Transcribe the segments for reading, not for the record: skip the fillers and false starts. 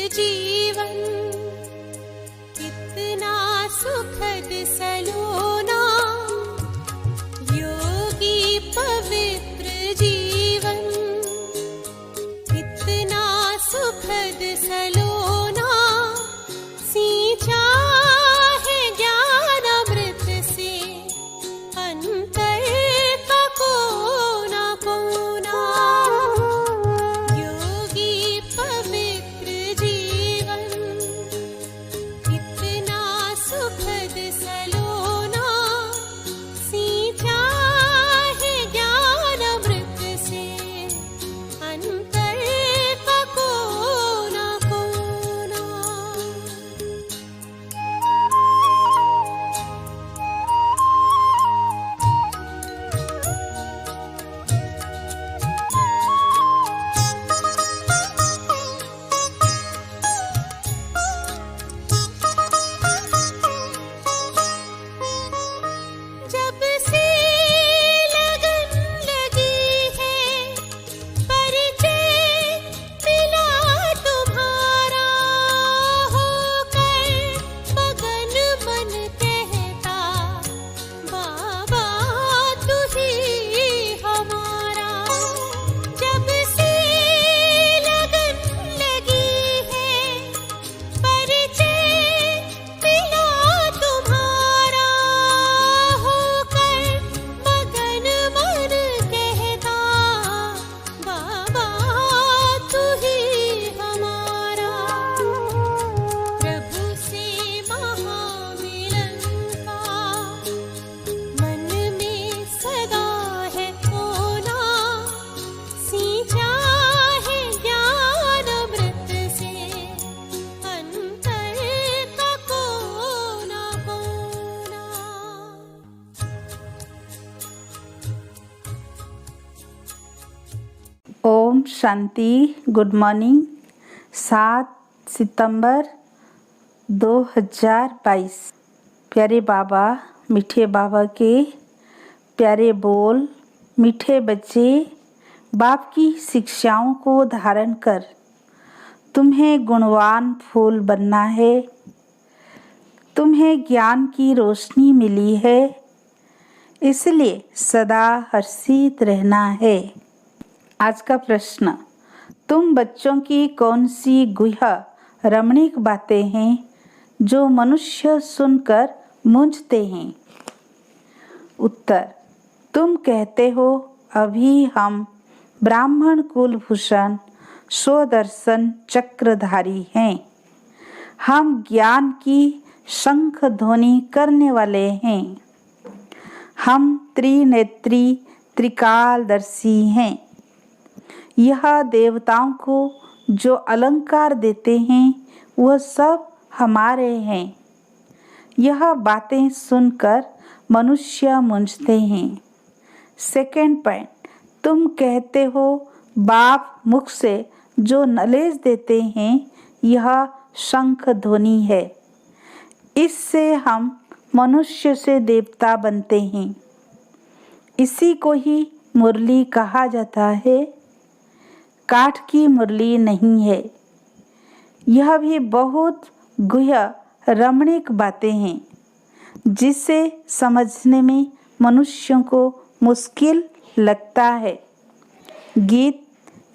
जीवन कितना सुखद सलोना, योगी पवित्र जीवन कितना सुखद सलोना, सींचा है ज्ञान अमृत से अंतर का कोना कोना। योगी पवित्र जीवन कितना सुखद सलोना, सींचा है ज्ञान अमृत से अंतर का कोना कोना। जब से लगन लगी है, परिचय मिला तुम्हारा, होकर मगन मन कहता बाबा तू ही हमारा। जब से लगन लगी है, परिचय मिला तुम्हारा, होकर मगन मन कहता बाबा तू ही हमारा। प्रभु से महामिलन का मन में सदा है होना, सींचा है ज्ञान अमृत से अंतर का कोना कोना। ओम शांति। Good morning. 7 सितंबर 2022। प्यारे बाबा, मीठे बाबा के प्यारे बोल, मीठे बच्चे, बाप की शिक्षाओं को धारण कर तुम्हें गुणवान फूल बनना है। तुम्हें ज्ञान की रोशनी मिली है, इसलिए सदा हर्षित रहना है। आज का प्रश्न, तुम बच्चों की कौन सी गुह्य रमणीक बातें हैं जो मनुष्य सुनकर मूंझते हैं? उत्तर, तुम कहते हो अभी हम ब्राह्मण कुलभूषण स्वदर्शन चक्रधारी हैं। हम ज्ञान की शंख ध्वनि करने वाले हैं। हम त्रिनेत्री त्रिकालदर्शी हैं। यह देवताओं को जो अलंकार देते हैं वह सब हमारे हैं। यह बातें सुनकर मनुष्य मूंझते हैं। सेकंड पॉइंट, तुम कहते हो बाप मुख से जो नलेज देते हैं यह शंख ध्वनि है। इससे हम मनुष्य से देवता बनते हैं। इसी को ही मुरली कहा जाता है। काठ की मुरली नहीं है। यह भी बहुत गुह्य रमणीक बातें हैं जिसे समझने में मनुष्यों को मुश्किल लगता है। गीत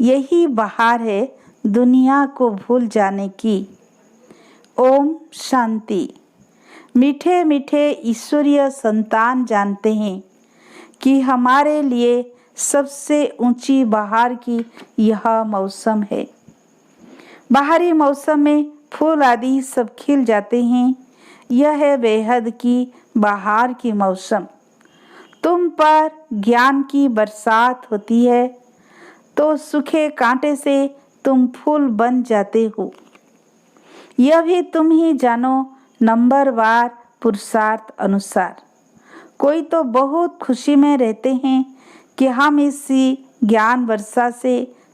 यही बहार है दुनिया को भूल जाने की। ओम शांति। मीठे मीठे ईश्वरीय संतान जानते हैं कि हमारे लिए सबसे ऊंची बहार की यह मौसम है। बाहरी मौसम में फूल आदि सब खिल जाते हैं। यह है बेहद की बहार की मौसम। तुम पर ज्ञान की बरसात होती है तो सूखे कांटे से तुम फूल बन जाते हो। यह भी तुम ही जानो नंबरवार पुरुषार्थ अनुसार। कोई तो बहुत खुशी में रहते हैं कि हम इसी ज्ञान वर्षा से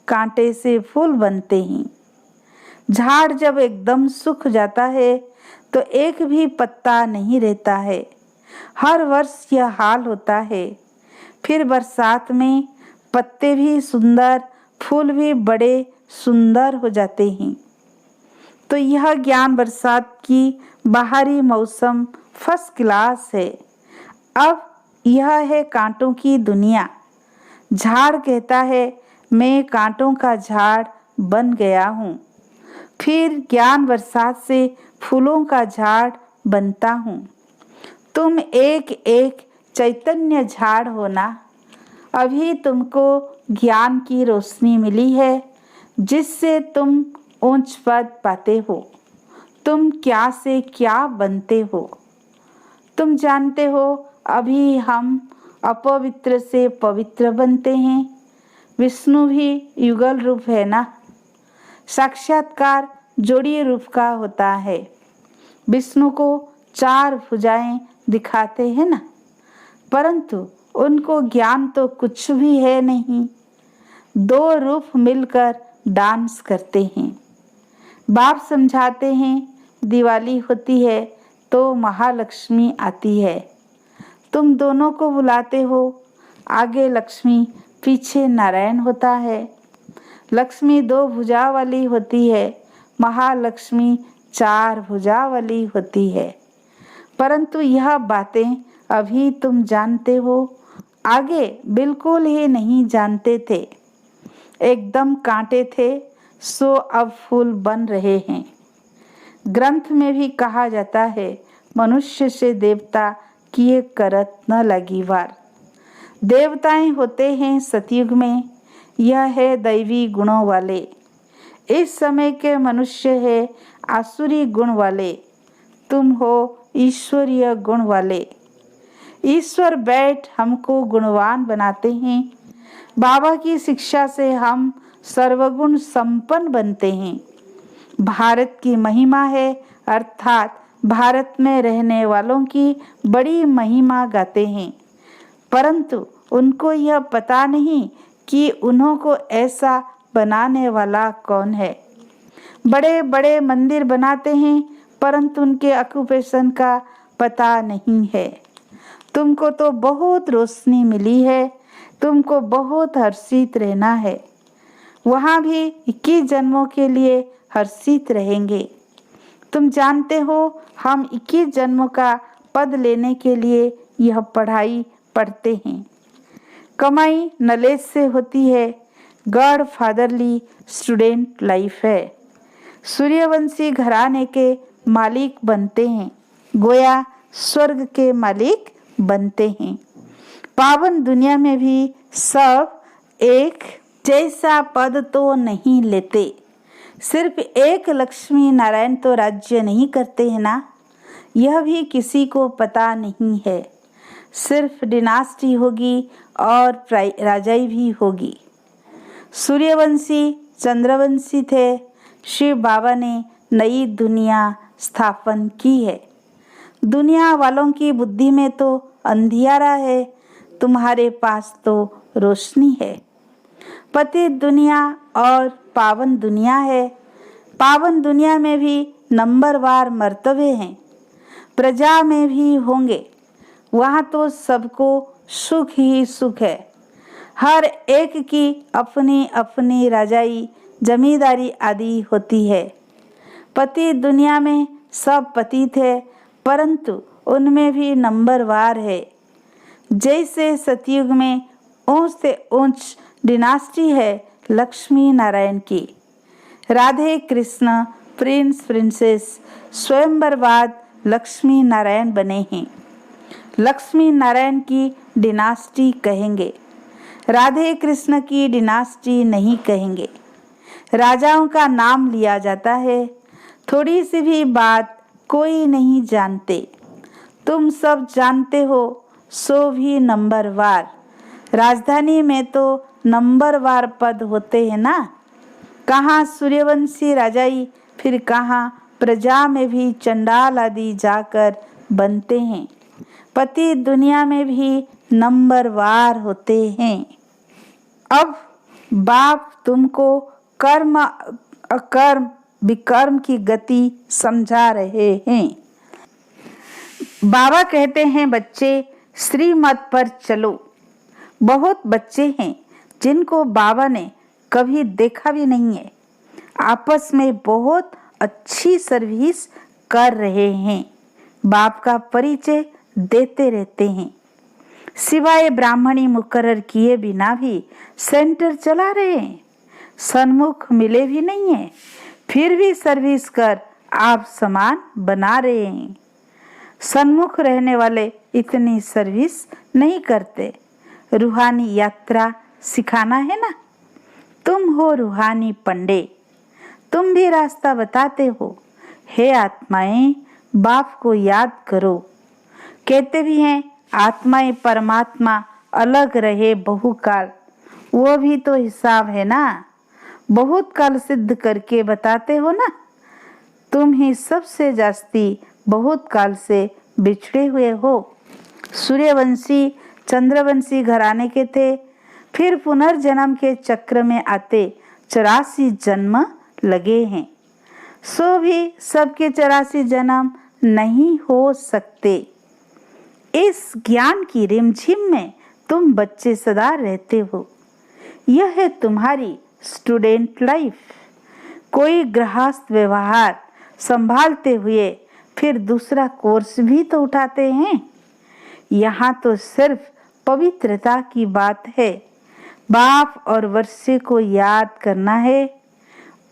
कांटे से फूल बनते हैं। झाड़ जब एकदम सूख जाता है तो एक भी पत्ता नहीं रहता है। हर वर्ष यह हाल होता है। फिर बरसात में पत्ते भी सुंदर, फूल भी बड़े सुंदर हो जाते हैं। तो यह ज्ञान बरसात की बाहरी मौसम फर्स्ट क्लास है। अब यह है कांटों की दुनिया। झाड़ कहता है मैं कांटों का झाड़ बन गया हूँ। फिर ज्ञान बरसात से फूलों का झाड़ बनता हूँ। तुम एक एक चैतन्य झाड़ हो ना। अभी तुमको ज्ञान की रोशनी मिली है जिससे तुम ऊंच पद पाते हो। तुम क्या से क्या बनते हो। तुम जानते हो अभी हम अपवित्र से पवित्र बनते हैं। विष्णु भी युगल रूप है ना। साक्षात्कार जोड़ी रूप का होता है। विष्णु को 4 भुजाएं दिखाते हैं ना, परंतु उनको ज्ञान तो कुछ भी है नहीं। 2 रूप मिलकर डांस करते हैं। बाप समझाते हैं दिवाली होती है तो महालक्ष्मी आती है। तुम दोनों को बुलाते हो, आगे लक्ष्मी पीछे नारायण होता है। लक्ष्मी 2 भुजा वाली होती है, महालक्ष्मी 4 भुजा वाली होती है। परंतु यह बातें अभी तुम जानते हो, आगे बिल्कुल ही नहीं जानते थे। एकदम कांटे थे सो अब फूल बन रहे हैं। ग्रंथ में भी कहा जाता है मनुष्य से देवता किए करत न लगी वार। देवताएं होते हैं सतयुग में, यह है दैवी गुणों वाले। इस समय के मनुष्य है आसुरी गुण वाले। तुम हो ईश्वरीय गुण वाले। ईश्वर बैठ हमको गुणवान बनाते हैं। बाबा की शिक्षा से हम सर्वगुण संपन्न बनते हैं। भारत की महिमा है, अर्थात भारत में रहने वालों की बड़ी महिमा गाते हैं, परंतु उनको यह पता नहीं कि उन्हों को ऐसा बनाने वाला कौन है। बड़े बड़े मंदिर बनाते हैं परंतु उनके ऑक्यूपेशन का पता नहीं है। तुमको तो बहुत रोशनी मिली है, तुमको बहुत हर्षित रहना है। वहाँ भी 21 जन्मों के लिए हर्षित रहेंगे। तुम जानते हो हम 21 जन्मों का पद लेने के लिए यह पढ़ाई पढ़ते हैं। कमाई नॉलेज से होती है, गॉड फादरली स्टूडेंट लाइफ है। सूर्यवंशी घराने के मालिक बनते हैं, गोया स्वर्ग के मालिक बनते हैं। पावन दुनिया में भी सब एक जैसा पद तो नहीं लेते। सिर्फ एक लक्ष्मी नारायण तो राज्य नहीं करते हैं ना, यह भी किसी को पता नहीं है। सिर्फ डिनास्टी होगी और राजाई भी होगी। सूर्यवंशी चंद्रवंशी थे, शिव बाबा ने नई दुनिया स्थापन की है। दुनिया वालों की बुद्धि में तो अंधियारा है, तुम्हारे पास तो रोशनी है। पतित दुनिया और पावन दुनिया है। पावन दुनिया में भी नंबरवार मर्तबे हैं, प्रजा में भी होंगे। वहाँ तो सबको सुख ही सुख है। हर एक की अपनी अपनी राजाई जमींदारी आदि होती है। पतित दुनिया में सब पतित है, परंतु उनमें भी नंबरवार है। जैसे सतयुग में ऊंच से ऊंच डिनास्टी है लक्ष्मी नारायण की। राधे कृष्ण प्रिंस प्रिंसेस स्वयंवर बाद लक्ष्मी नारायण बने हैं। लक्ष्मी नारायण की डिनास्टी कहेंगे, राधे कृष्ण की डिनास्टी नहीं कहेंगे। राजाओं का नाम लिया जाता है, थोड़ी सी भी बात कोई नहीं जानते। तुम सब जानते हो, सो भी नंबरवार। राजधानी में तो नंबरवार पद होते हैं ना। कहाँ सूर्यवंशी राजाई, फिर कहाँ प्रजा में भी चंडाल आदि जाकर बनते हैं। पति दुनिया में भी नंबरवार होते हैं। अब बाप तुमको कर्म अकर्म विकर्म की गति समझा रहे हैं। बाबा कहते हैं बच्चे श्रीमत पर चलो। बहुत बच्चे हैं जिनको बाबा ने कभी देखा भी नहीं है। आपस में बहुत अच्छी सर्विस कर रहे हैं, बाप का परिचय देते रहते हैं। सिवाय ब्राह्मणी मुकर्रर किए बिना भी सेंटर चला रहे हैं, सन्मुख मिले भी नहीं है, फिर भी सर्विस कर आप समान बना रहे हैं। सन्मुख रहने वाले इतनी सर्विस नहीं करते। रूहानी यात्रा सिखाना है ना। तुम हो रूहानी पंडे, तुम भी रास्ता बताते हो। हे आत्माएं, बाप को याद करो। कहते भी हैं आत्माएं परमात्मा अलग रहे बहुकाल, वो भी तो हिसाब है ना। बहुत काल सिद्ध करके बताते हो ना। तुम ही सबसे जास्ती बहुत काल से बिछड़े हुए हो। सूर्यवंशी चंद्रवंशी घराने के थे, फिर पुनर्जन्म के चक्र में आते 84 जन्म लगे हैं। सो भी सबके 84 जन्म नहीं हो सकते। इस ज्ञान की रिमझिम में तुम बच्चे सदा रहते हो। यह है तुम्हारी स्टूडेंट लाइफ। कोई गृहस्थ व्यवहार संभालते हुए फिर दूसरा कोर्स भी तो उठाते हैं। यहाँ तो सिर्फ पवित्रता की बात है। बाप और वर्षे को याद करना है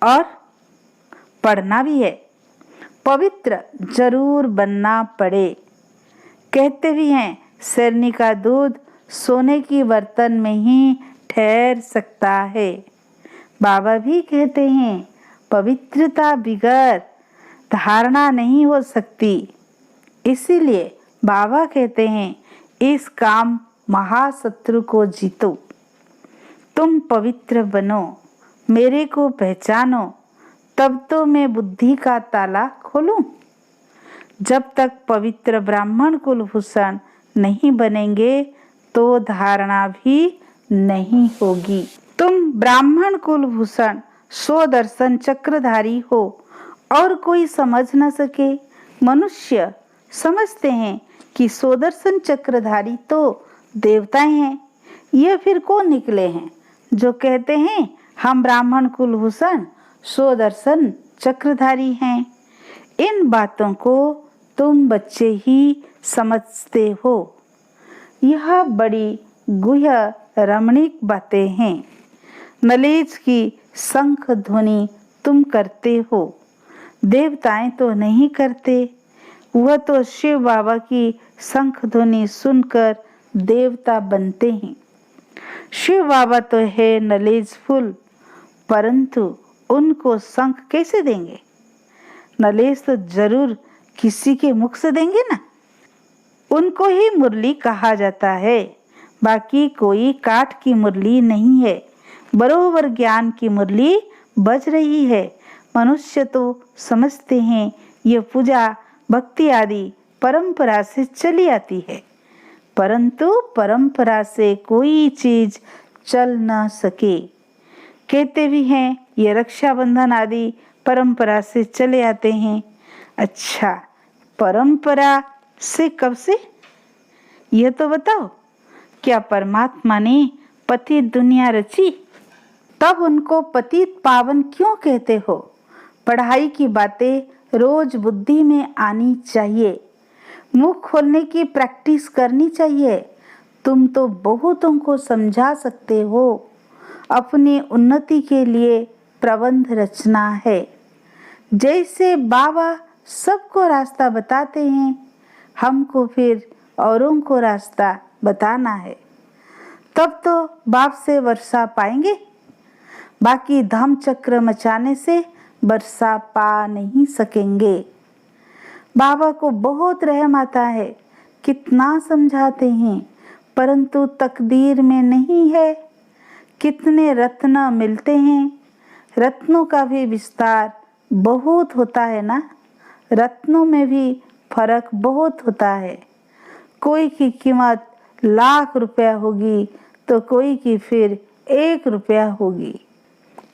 और पढ़ना भी है। पवित्र जरूर बनना पड़े। कहते भी हैं शेरनी का दूध सोने की बर्तन में ही ठहर सकता है। बाबा भी कहते हैं पवित्रता बिगैर धारणा नहीं हो सकती। इसीलिए बाबा कहते हैं इस काम महाशत्रु को जीतो। तुम पवित्र बनो, मेरे को पहचानो, तब तो मैं बुद्धि का ताला खोलूं। जब तक पवित्र ब्राह्मण कुलभूषण नहीं बनेंगे तो धारणा भी नहीं होगी। तुम ब्राह्मण कुलभूषण स्वदर्शन चक्रधारी हो और कोई समझ न सके। मनुष्य समझते हैं कि स्वदर्शन चक्रधारी तो देवताएं हैं। ये फिर कौन निकले हैं जो कहते हैं हम ब्राह्मण कुलभूषण स्वदर्शन चक्रधारी हैं। इन बातों को तुम बच्चे ही समझते हो। यह बड़ी गुह्य रमणीक बातें हैं। नॉलेज की शंख ध्वनि तुम करते हो, देवताएं तो नहीं करते। वह तो शिव बाबा की शंख ध्वनि सुनकर देवता बनते हैं। शिव बाबा तो है नॉलेजफुल, परंतु उनको शंख कैसे देंगे? नॉलेज तो जरूर किसी के मुख से देंगे ना। उनको ही मुरली कहा जाता है, बाकी कोई काठ की मुरली नहीं है। बरोबर ज्ञान की मुरली बज रही है। मनुष्य तो समझते हैं ये पूजा भक्ति आदि परंपरा से चली आती है, परंतु परंपरा से कोई चीज चल न सके। कहते भी हैं ये रक्षाबंधन आदि परंपरा से चले आते हैं। अच्छा, परंपरा से कब से? यह तो बताओ। क्या परमात्मा ने पतित दुनिया रची? तब उनको पतित पावन क्यों कहते हो? पढ़ाई की बातें रोज बुद्धि में आनी चाहिए। मुख खोलने की प्रैक्टिस करनी चाहिए। तुम तो बहुतों को समझा सकते हो। अपनी उन्नति के लिए प्रबंध रचना है। जैसे बाबा सबको रास्ता बताते हैं, हमको फिर औरों को रास्ता बताना है। तब तो बाप से वर्षा पाएंगे। बाकी धम चक्र मचाने से वर्षा पा नहीं सकेंगे। बाबा को बहुत रहम आता है, कितना समझाते हैं, परंतु तकदीर में नहीं है। कितने रत्न मिलते हैं, रत्नों का भी विस्तार बहुत होता है ना। रत्नों में भी फर्क बहुत होता है। कोई की कीमत लाख रुपया होगी तो कोई की फिर 1 रुपया होगी।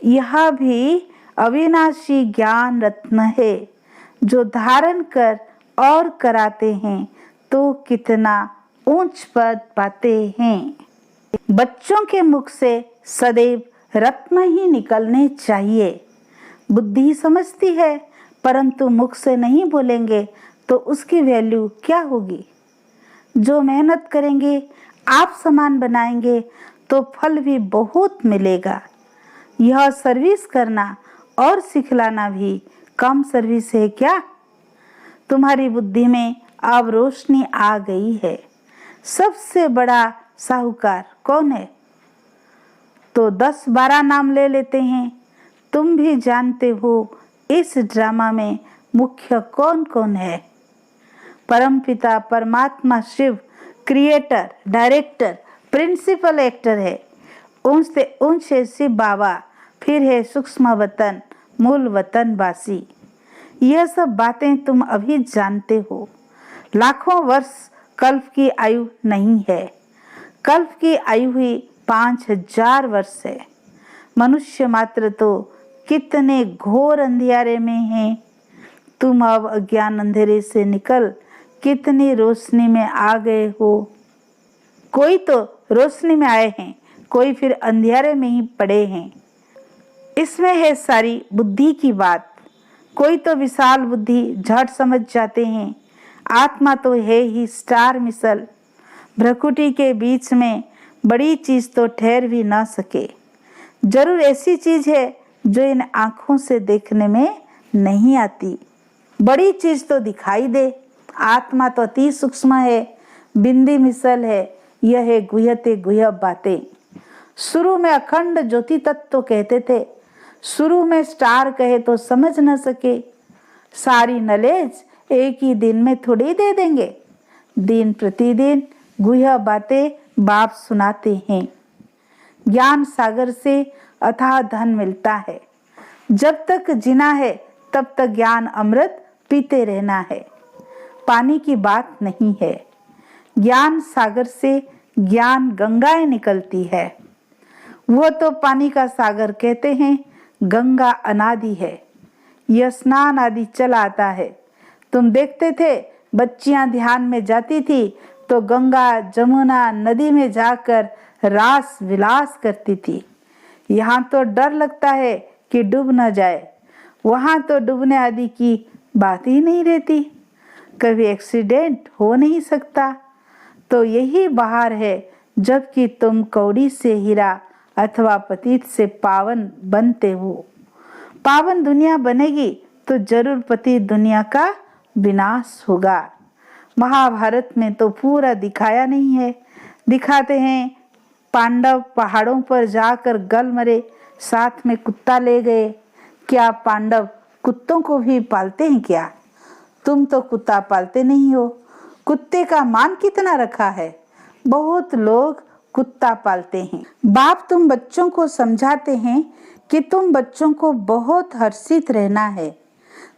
यह भी अविनाशी ज्ञान रत्न है जो धारण कर और कराते हैं तो कितना ऊंच पद पाते हैं। बच्चों के मुख से सदैव रत्न ही निकलने चाहिए। बुद्धि समझती है परंतु मुख से नहीं बोलेंगे तो उसकी वैल्यू क्या होगी। जो मेहनत करेंगे, आप समान बनाएंगे तो फल भी बहुत मिलेगा। यह सर्विस करना और सिखलाना भी कम सर्विस है क्या। तुम्हारी बुद्धि में अब रोशनी आ गई है। सबसे बड़ा साहूकार कौन है? तो 10-12 नाम ले लेते हैं। तुम भी जानते हो इस ड्रामा में मुख्य कौन कौन है। परमपिता परमात्मा Shiva creator, director, principal actor है। उनसे शिव बाबा, फिर है सूक्ष्म वतन, मूल वतन वासी। यह सब बातें तुम अभी जानते हो। लाखों वर्ष कल्प की आयु नहीं है। कल्प की आयु ही 5000 वर्ष है। मनुष्य मात्र तो कितने घोर अंधियारे में हैं। तुम अब अज्ञान अंधेरे से निकल कितनी रोशनी में आ गए हो। कोई तो रोशनी में आए हैं, कोई फिर अंधियारे में ही पड़े हैं। इसमें है सारी बुद्धि की बात। कोई तो विशाल बुद्धि झट समझ जाते हैं। आत्मा तो है ही स्टार मिसल। भ्रकुटी के बीच में बड़ी चीज तो ठहर भी ना सके। जरूर ऐसी चीज है जो इन आँखों से देखने में नहीं आती। बड़ी चीज तो दिखाई दे। आत्मा तो अति सूक्ष्म है, बिंदी मिसल है। यह है गुह्यते गुह्य बातें। शुरू में अखंड ज्योति तत्व कहते थे। शुरू में स्टार कहे तो समझ न सके। सारी नॉलेज एक ही दिन में थोड़ी दे देंगे। दिन प्रतिदिन गुह्य बातें बाप सुनाते हैं। ज्ञान सागर से अथाह धन मिलता है। जब तक जीना है तब तक ज्ञान अमृत पीते रहना है। पानी की बात नहीं है। ज्ञान सागर से ज्ञान गंगाएं निकलती है। वो तो पानी का सागर कहते हैं। गंगा अनादि है। यह स्नान आदि चला आता है। तुम देखते थे बच्चियां ध्यान में जाती थी तो गंगा जमुना नदी में जाकर रास विलास करती थी। यहाँ तो डर लगता है कि डूब न जाए। वहाँ तो डूबने आदि की बात ही नहीं रहती। कभी एक्सीडेंट हो नहीं सकता। तो यही बाहर है। जबकि तुम कौड़ी से हीरा अथवा पतित से पावन बनते हो। पावन दुनिया बनेगी तो जरूर पतित दुनिया का विनाश होगा। महाभारत में तो पूरा दिखाया नहीं है। दिखाते हैं पांडव पहाड़ों पर जाकर गल मरे, साथ में कुत्ता ले गए। क्या पांडव कुत्तों को भी पालते हैं क्या? तुम तो कुत्ता पालते नहीं हो। कुत्ते का मान कितना रखा है। बहुत लोग कुत्ता पालते हैं। बाप तुम बच्चों को समझाते हैं कि तुम बच्चों को बहुत हर्षित रहना है।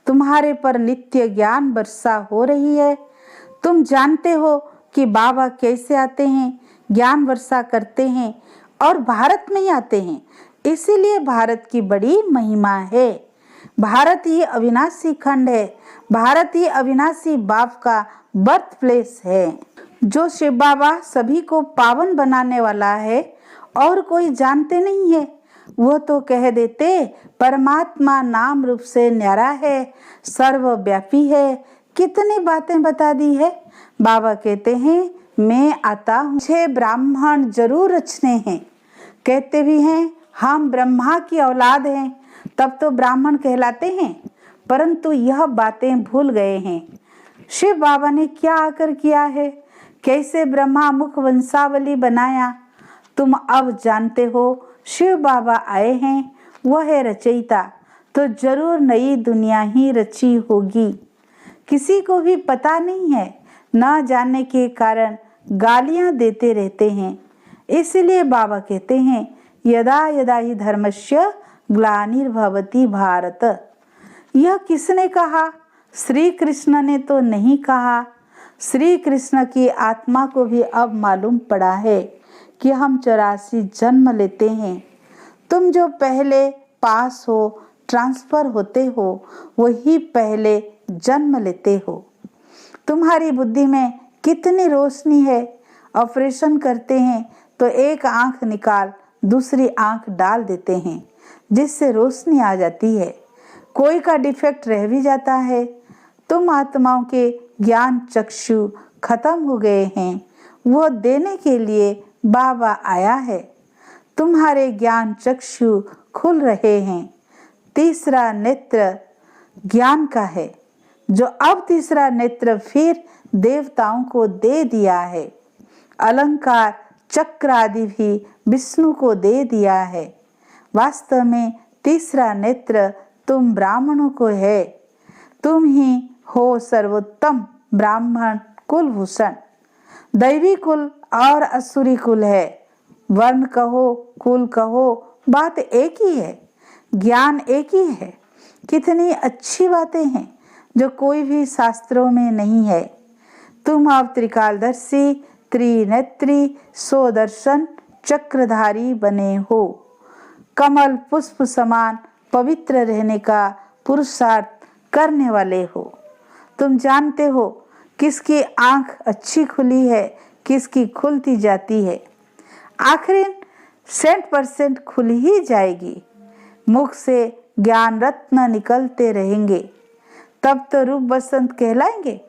तुम्हारे पर नित्य ज्ञान वर्षा हो रही है। तुम जानते हो कि बाबा कैसे आते हैं, ज्ञान वर्षा करते हैं और भारत में ही आते हैं। इसीलिए भारत की बड़ी महिमा है। भारत ही अविनाशी खंड है। भारत ही अविनाशी बाप का बर्थ प्लेस है। जो शिव बाबा सभी को पावन बनाने वाला है और कोई जानते नहीं है। वो तो कह देते परमात्मा नाम रूप से न्यारा है, सर्वव्यापी है। कितनी बातें बता दी है। बाबा कहते हैं मैं आता हूँ, मुझे ब्राह्मण जरूर रचने हैं। कहते भी हैं हम ब्रह्मा की औलाद हैं, तब तो ब्राह्मण कहलाते हैं। परंतु यह बातें भूल गए हैं। शिव बाबा ने क्या आकर किया है, कैसे ब्रह्मा मुख वंशावली बनाया, तुम अब जानते हो। शिव बाबा आए हैं, वह है रचयिता। तो जरूर नई दुनिया ही रची होगी। किसी को भी पता नहीं है। न जानने के कारण गालियां देते रहते हैं। इसलिए बाबा कहते हैं यदा यदा ही धर्मस्य ग्लानिर्भवति भारत। यह किसने कहा? श्री कृष्ण ने तो नहीं कहा। श्री कृष्ण की आत्मा को भी अब मालूम पड़ा है कि हम 84 जन्म लेते हैं। तुम जो पहले पास हो, ट्रांसफर होते हो, वही पहले जन्म लेते हो। तुम्हारी बुद्धि में कितनी रोशनी है। ऑपरेशन करते हैं तो एक आंख निकाल दूसरी आंख डाल देते हैं, जिससे रोशनी आ जाती है। कोई का डिफेक्ट रह भी जाता है। तुम आत्माओं के ज्ञान चक्षु खत्म हो गए हैं, वो देने के लिए बाबा आया है। तुम्हारे ज्ञान चक्षु खुल रहे हैं। तीसरा नेत्र ज्ञान का है, जो अब तीसरा नेत्र फिर देवताओं को दे दिया है। अलंकार चक्र आदि भी विष्णु को दे दिया है। वास्तव में तीसरा नेत्र तुम ब्राह्मणों को है। तुम ही हो सर्वोत्तम ब्राह्मण कुलभूषण। दैवी कुल और असुरी कुल है। वर्ण कहो, कुल कहो, बात एक ही है, ज्ञान एक ही है। कितनी अच्छी बातें हैं जो कोई भी शास्त्रों में नहीं है। तुम अब त्रिकालदर्शी, त्रिनेत्री, सोदर्शन चक्रधारी बने हो। कमल पुष्प समान पवित्र रहने का पुरुषार्थ करने वाले हो। तुम जानते हो किसकी आंख अच्छी खुली है, किसकी खुलती जाती है। आखिर 100% खुल ही जाएगी। मुख से ज्ञान रत्न निकलते रहेंगे, तब तो रूप बसंत कहलाएंगे।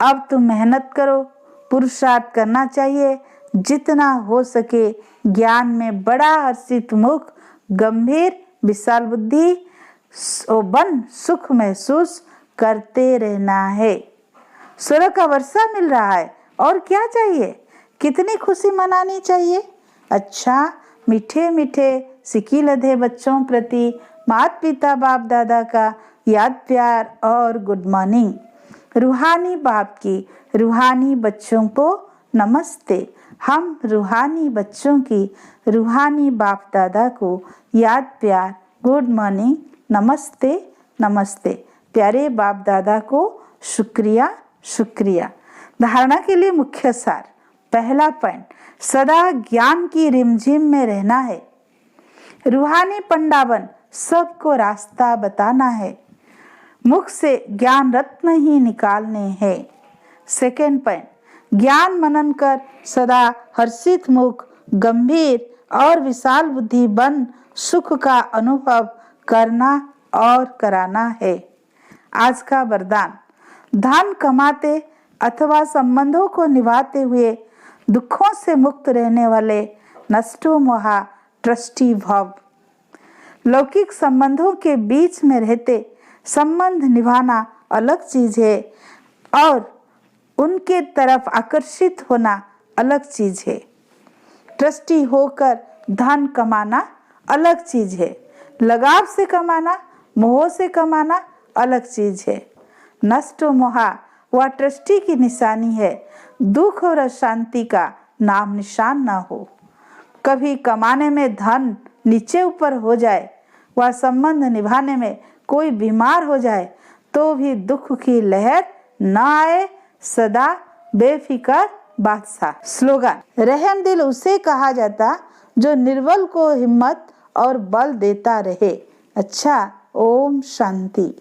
अब तुम मेहनत करो, पुरुषार्थ करना चाहिए। जितना हो सके ज्ञान में बड़ा हर्षित मुख, गंभीर विशाल बुद्धि बन सुख महसूस करते रहना है। स्वर्ग का वर्षा मिल रहा है और क्या चाहिए, कितनी खुशी मनानी चाहिए। अच्छा, मीठे मीठे सिकी लधे बच्चों प्रति माता पिता बाप दादा का याद प्यार और गुड मॉर्निंग। रूहानी बाप की रूहानी बच्चों को नमस्ते। हम रूहानी बच्चों की रूहानी बाप दादा को याद प्यार गुड मॉर्निंग, नमस्ते नमस्ते। प्यारे बाप दादा को शुक्रिया शुक्रिया। धारणा के लिए मुख्य सार। पहला पॉइंट, सदा ज्ञान की रिमझिम में रहना है। रूहानी पंडावन सबको रास्ता बताना है। मुख से ज्ञान रत्न ही निकालने हैं। सेकेंड पॉइंट, ज्ञान मनन कर सदा हर्षित मुख, गंभीर और विशाल बुद्धि बन सुख का अनुभव करना और कराना है। आज का वरदान, धन कमाते अथवा संबंधों को निभाते हुए दुखों से मुक्त रहने वाले नष्टो मोहा ट्रस्टी भव। लौकिक संबंधों के बीच में रहते संबंध निभाना अलग चीज है और उनके तरफ आकर्षित होना अलग चीज है। ट्रस्टी होकर धन कमाना अलग चीज है। लगाव से कमाना, मोह से कमाना अलग चीज है। नष्ट मोहा वह ट्रस्टी की निशानी है। दुख और अशांति का नाम निशान ना हो। कभी कमाने में धन नीचे ऊपर हो जाए, वह संबंध निभाने में कोई बीमार हो जाए तो भी दुख की लहर न आए। सदा बेफिकर बादशाह। स्लोगन, रहम दिल उसे कहा जाता जो निर्बल को हिम्मत और बल देता रहे। अच्छा, ओम शांति।